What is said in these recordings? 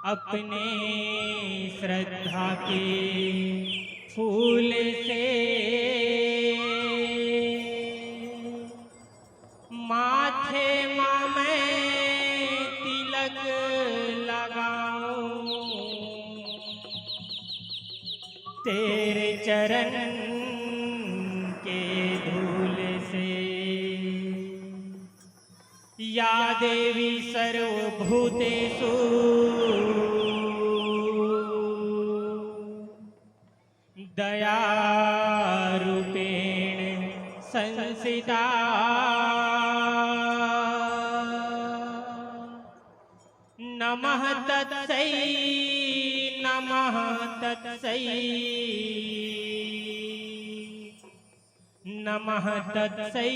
अपने श्रद्धा के फूल से माथे माँ मैं तिलक लगाऊं, तेरे चरण के धूल से। या देवी सर्वभूतेषु दयारूपेण संस्थिता, नमः तत्सै नमः तत्सै नमः तत्सै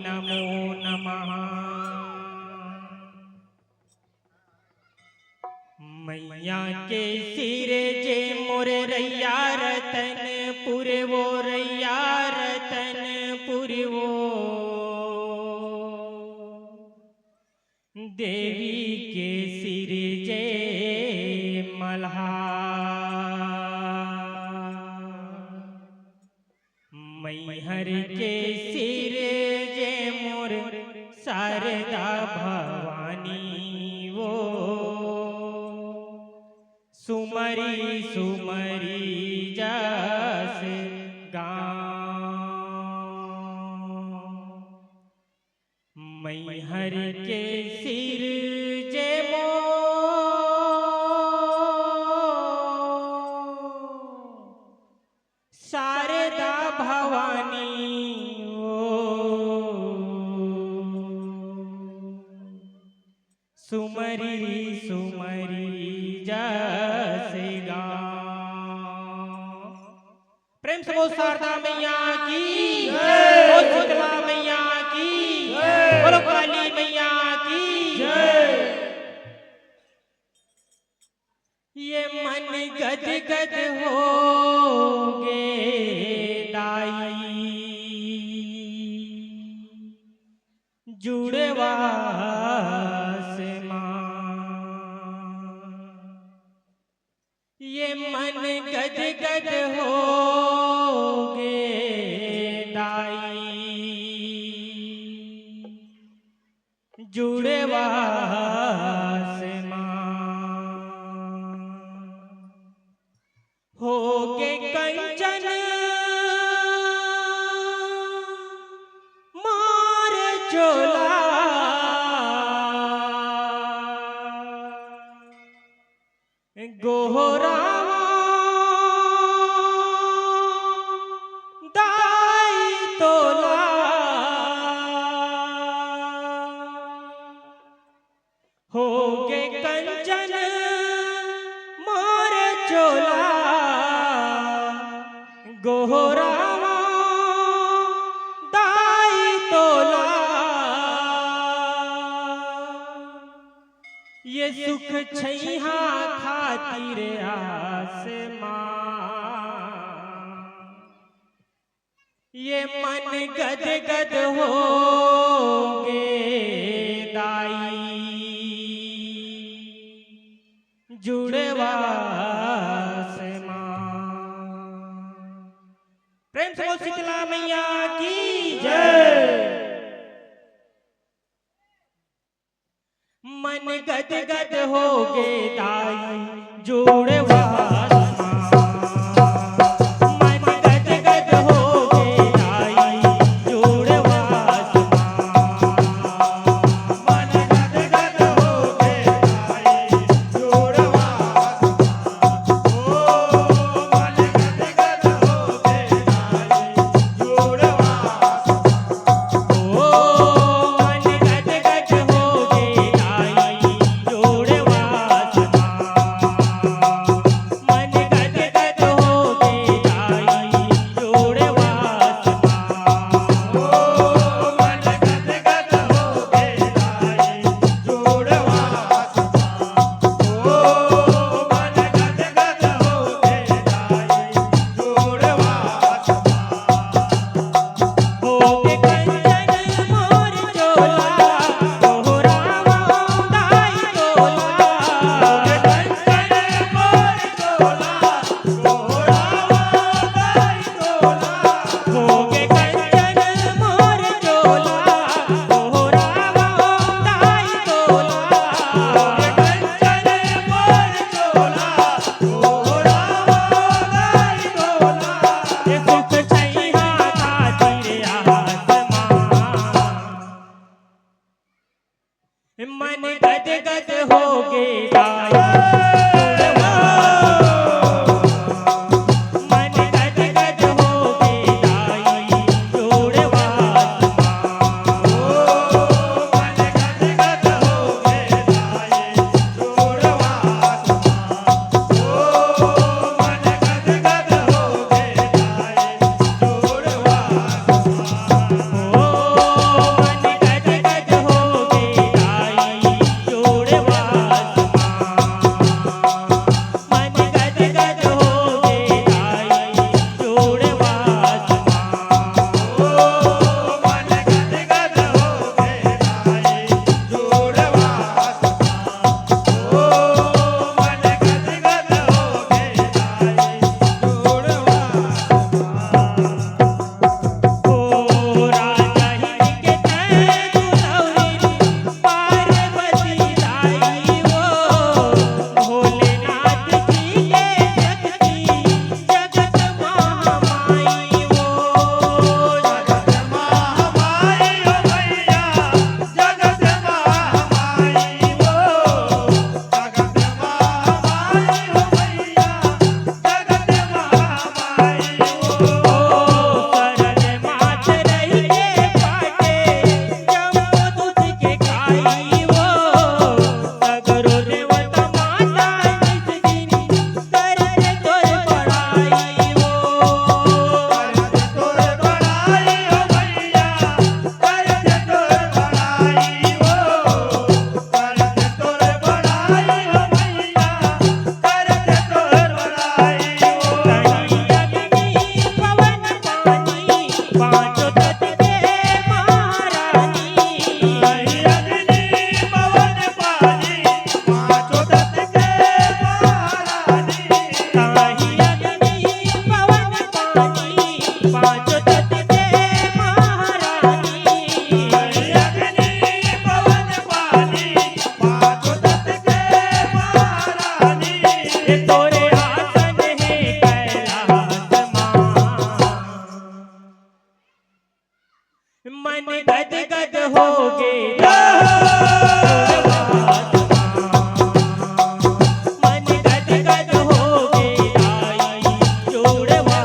नमो नमः। मैया के सिर जे मोर रैया रतन पुरवो, रैया रतन पुरवो। देवी के सिर जे मल्हार, मैहर के सिर जे मोर शारदा भवानी वो। सुमरी सुमरी जस गाँव, मैहर के सिर जे शारदा भवानी ओ। सुमरी सुमरी जस गाँव। प्रेम से बोल शारदा मैया की जय, बोल शीतला मैया की जय, बोलो काली मैया की जय। ये मन गद गद हो गे दाई, जुड़वास माँ। ये मन गद गद हो गे दाई, जुड़वास हो के कंचन मार चोला, गोहरावा दाई तोला। हो के कंचन मार चोला, गोहरावा दाई तोला। ये सुख छैहा खातिर आसमां, ये मन गद गद हो गे दाई, जुड़वास प्रेम से बोल शीतला मैया की जय। मन गद गद हो गे दाई, जुड़वास मन गद गद हो गे दाई, जुड़वास मन गद गद हो गे दाई, जुड़वास ओ मन गद गद हो गे दाई, जुड़वास। मन गद गद हो गया मन गद गद हो गया जोड़वा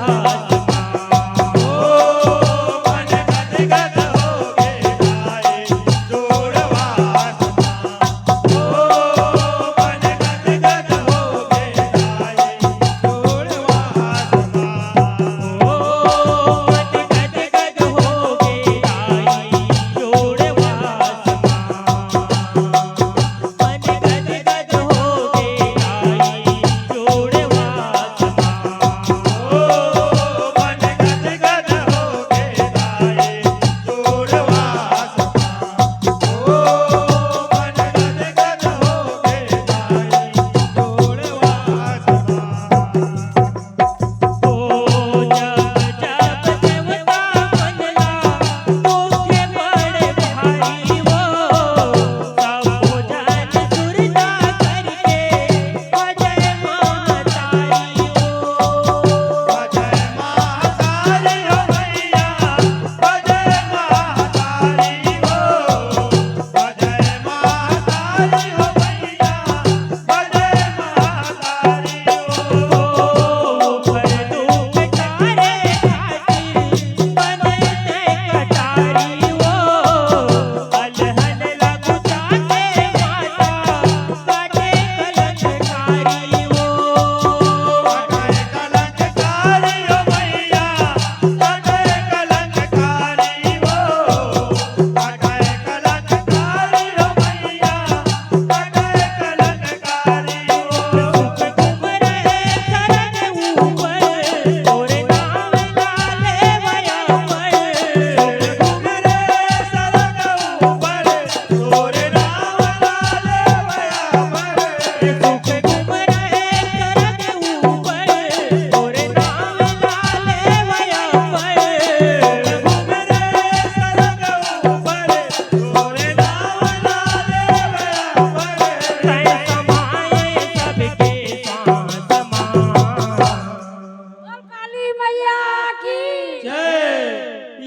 ओ मन गद गद हो गया जोड़वा ओ मन गद गद हो गया जोड़वा ओ मन गद गद हो गया जोड़वा मन गद गद हो गया जोड़वा ओ मन गद गद हो गया जोड़वा ओ मन गद गद हो गया जोड़वा ओ जब जब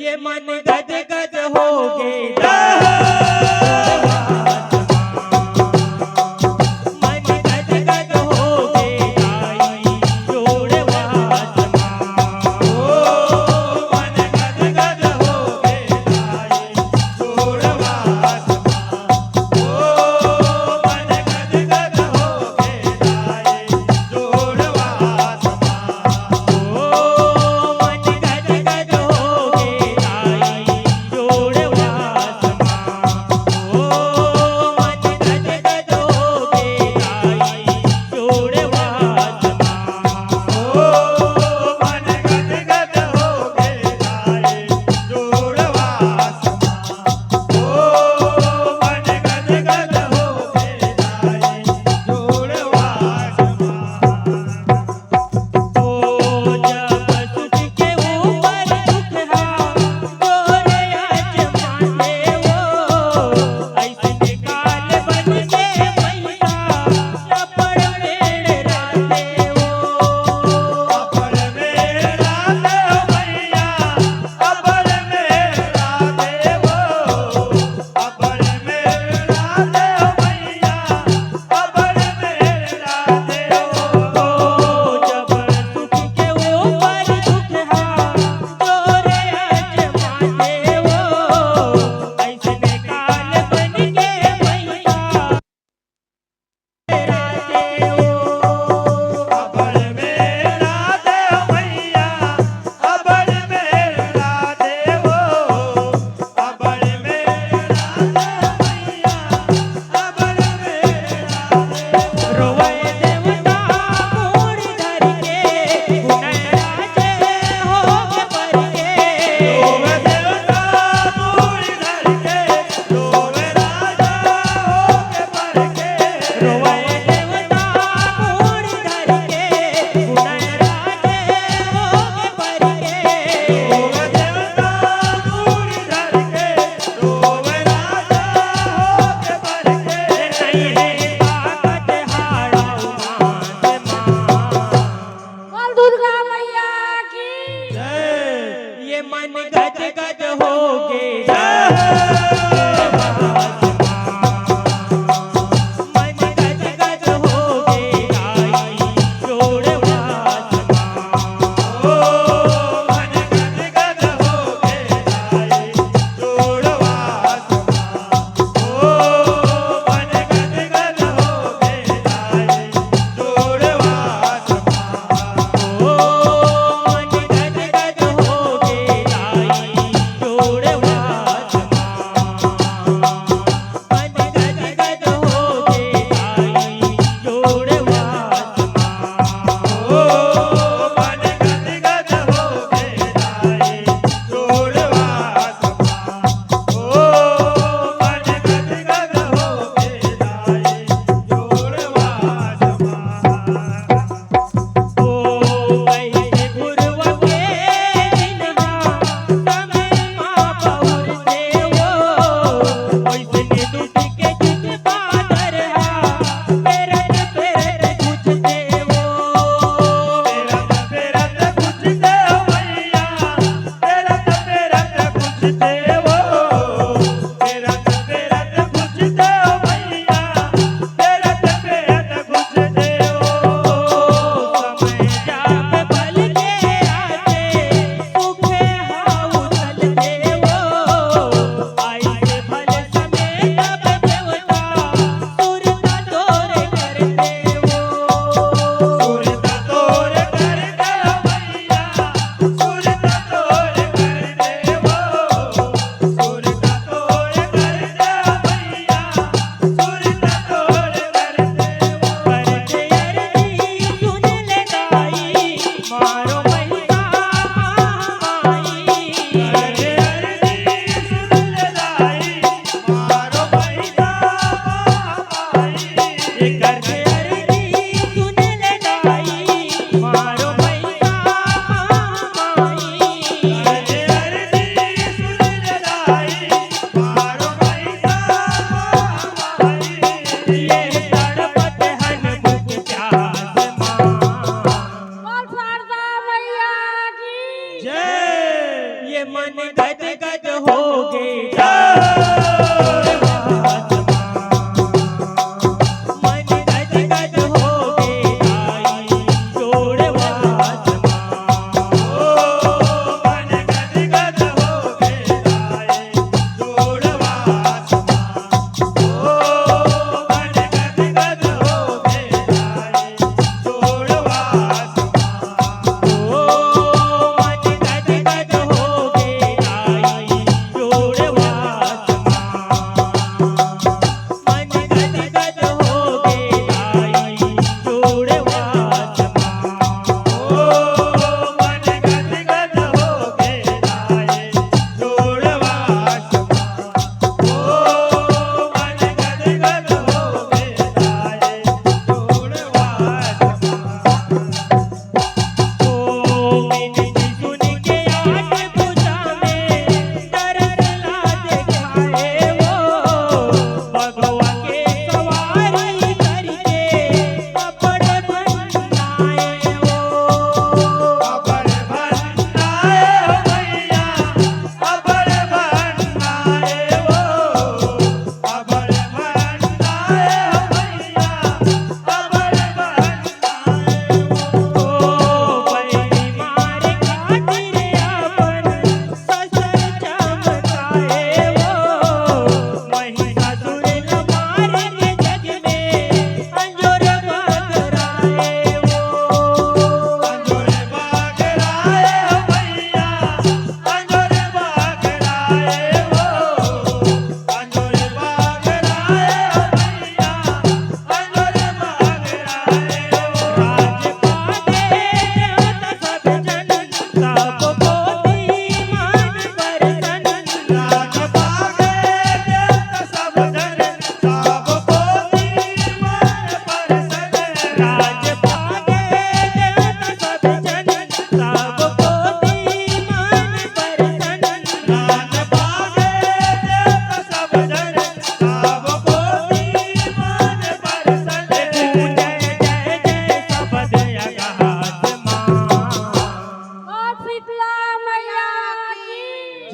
ये मन गद गद हो गया मन गद गद हो गया जोड़वा ओ मन गद गद हो गया जोड़वा ओ मन गद गद हो गया जोड़वा ओ मन गद गद हो गया जोड़वा गद गद हो गे मन गद गद हो गे आई जोड़वा ओ मन गद गद हो गे आई जोड़वा ओ मन गद गद हो गे आई जोड़वा ओ मन गद गद हो गे आई जोड़वा मन गद गद हो गे आई जोड़वा ओ मन गद गद हो गे आई जोड़वा ओ मन गद गद हो गे आई जोड़वा ओ वैसे गुरुवा के दिनहा समय माँ बहुर से वो वैसने दुख के दुख पादर हा पेरत पेरत कुछ से वो तेरा कुछ दे मैया तेरा कुछ दे वो तेरा कुछ दे मैया तेरा कुछ दे वो समय जाप बल के आते सुखे हाउ चल देवो आई से भल समय तब देवता सुरता तोरे कर देवो सुरता तोर कर दे मैया सुरता तोर कर दे वो सुरता तोर कर दे मैया सुरता तोर कर दे वो करते अरजी सुन ले गाई मारो महिमा माई अरे अरजी सुन ले लाई मारो पैसा माई ये करते अरजी सुन ले गाई मारो महिमा माई अरे अरजी सुन ले लाई मारो पैसा माई ये तड़पत हन मुख प्यास मां बोल शारदा मैया की जय ये मन गद गद हो गे मन गद गद हो गे आई जोड़वा ओ मन गद गद हो गे आई जोड़वा ओ मन गद गद हो गे आई जोड़वा ओ मन गद गद हो गे आई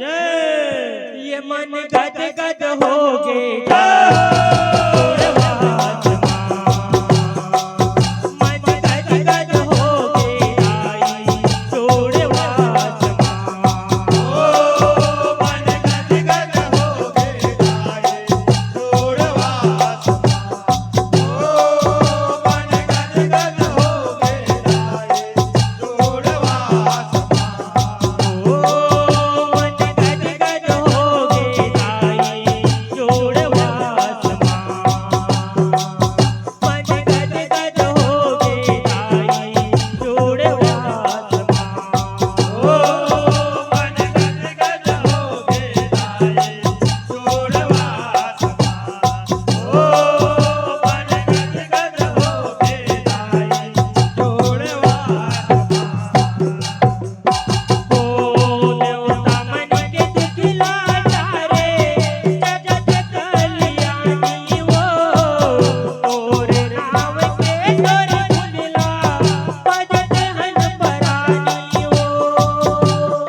जय ये मन गद गद हो गे मन गद गद हो गे आई जोड़वा ओ मन गद गद हो गे आए जोड़वा ओ मन गद गद हो गे आए जोड़वा ओ मन गद गद हो गे आई जोड़वा मन गद गद हो गे आई जोड़वा ओ मन गद गद हो गे आए जोड़वा ओ मन गद गद हो गे आए जोड़वा ओ देवता मन के दिखला तारे जगत कल्याणी वो तोरे नाम के तोरे भुलला भजत हन परानी वो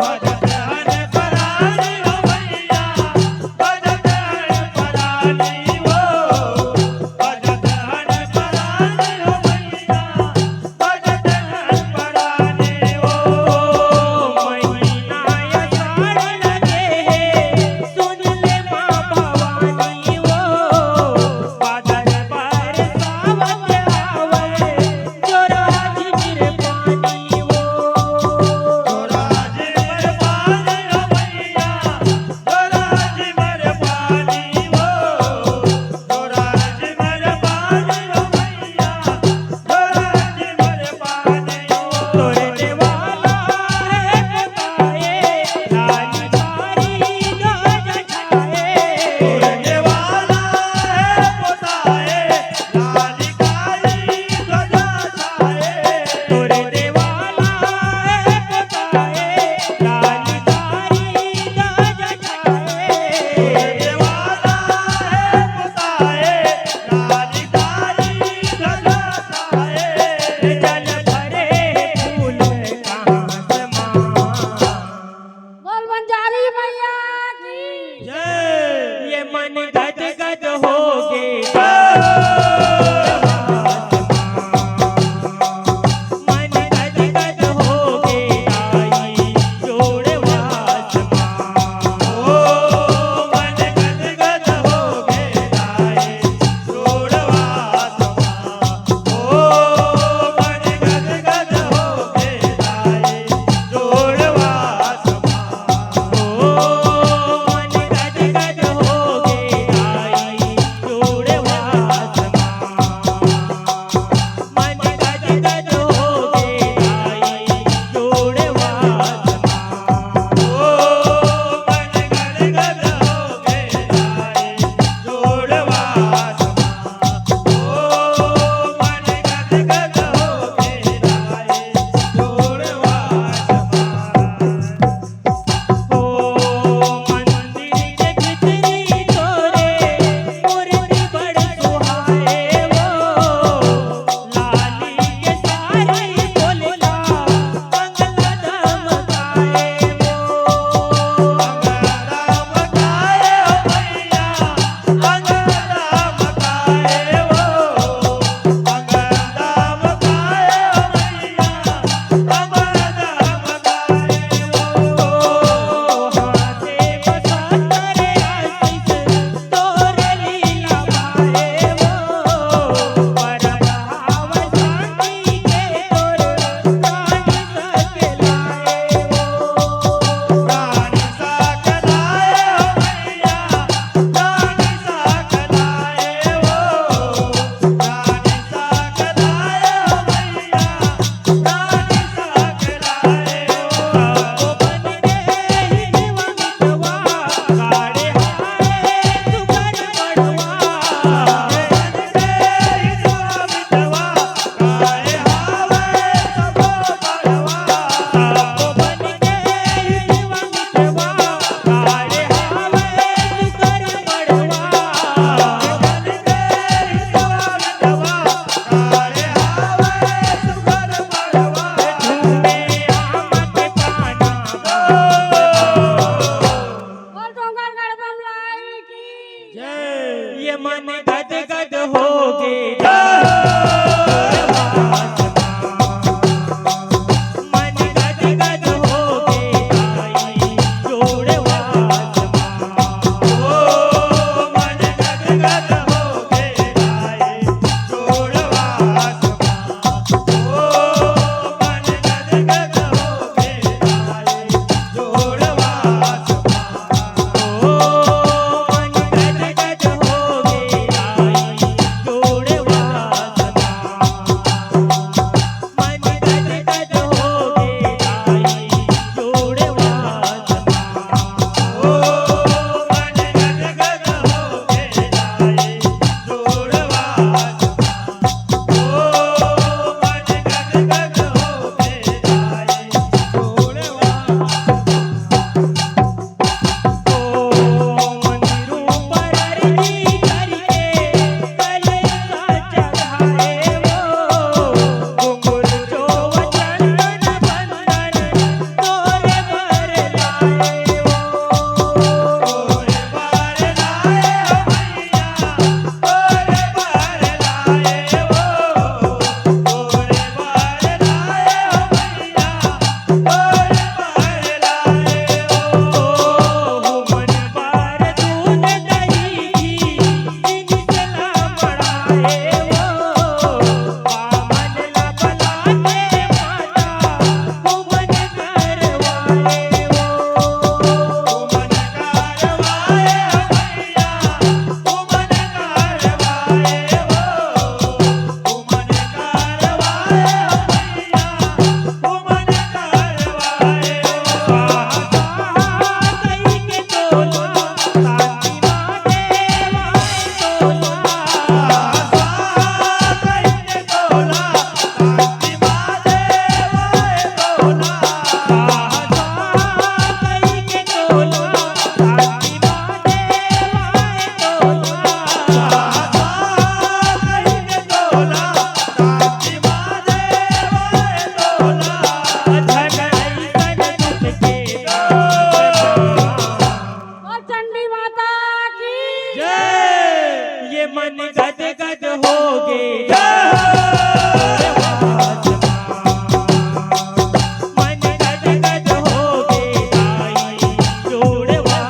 भजत हन परानी हो मैया भजत हन परानी हो भजत हन परानी हो मैया भजत हन परानी हो महीना अषाढ़ लगे है सुन ले माँ भवानी वो बादल पर सावन आवे जोरा झिर पानी वो जोराज मर पानी हो मैया जोराज मर पानी हो जोराज मर पानी हो मैया जोराज मर पानी हो तोरे देवाला है बताए लाली तारी गाज छाए तोरे वाला है पोताए लाली काली ध्वजा छाए तोरे देवाला है बताए लाली तारी गाज छाए तोरे वाला है पोताए लाली काली ध्वजा छाए जल भरे फूल कहाँ समा बोल बंजारी मैया की जय ये मन गद गद हो गे मन गद गद हो गे आई जोड़वा ओ मन गद गद हो गे आए जोड़वा ओ मन गद गद हो गे आए जोड़वा ओ बोल चंडी माता की ये मन गद गद हो गए मन गद गद हो गए आई जोड़वा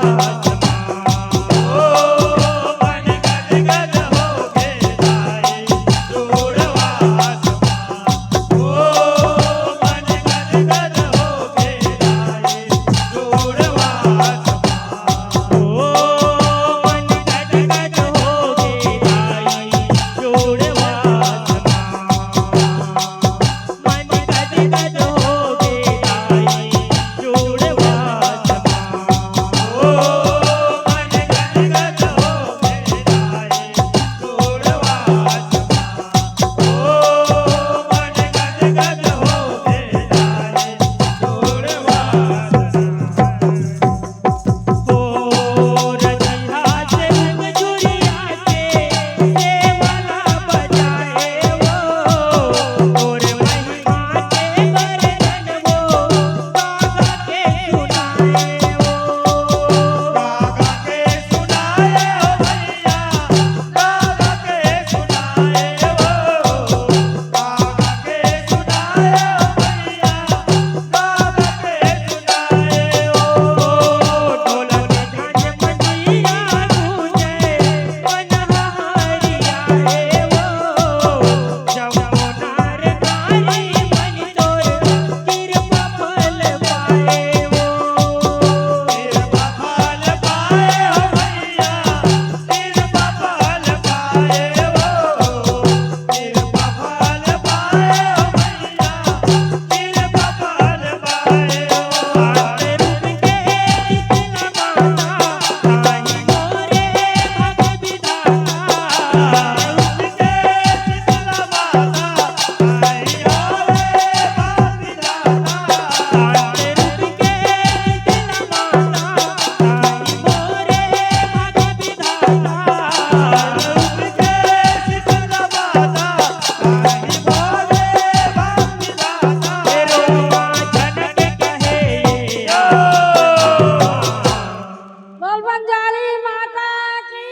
बोल बंजारी माता की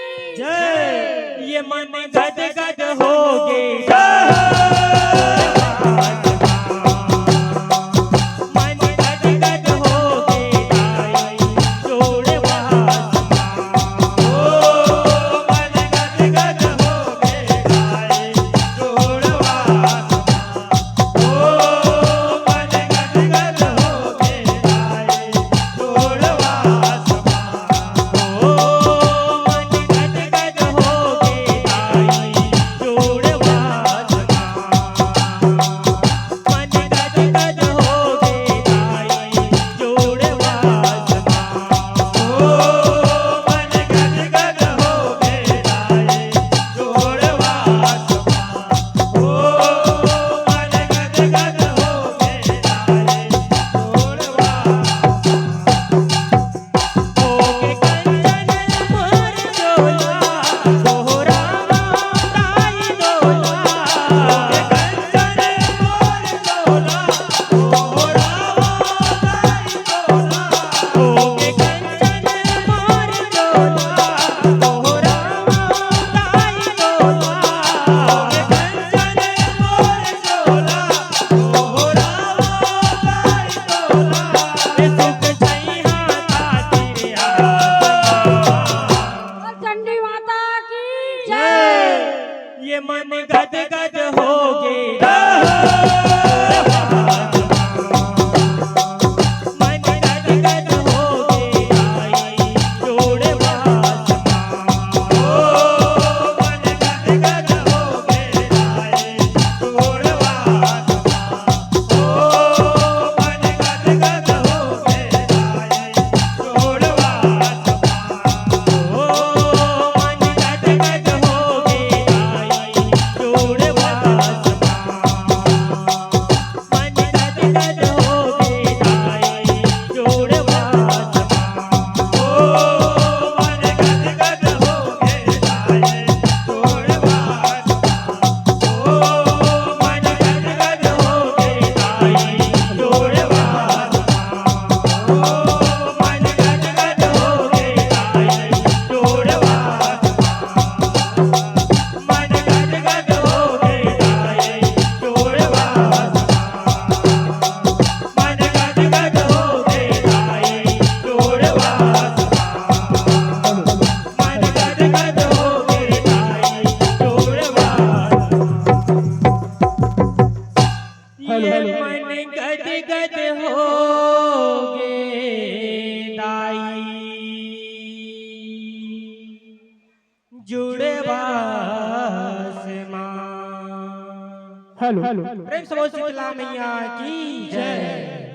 ये मन गद गद हो गए मन गद गद हो गए आई जोड़वा जुड़े बास माँ। हेलो प्रेम से बोल शीतला मैया की जय।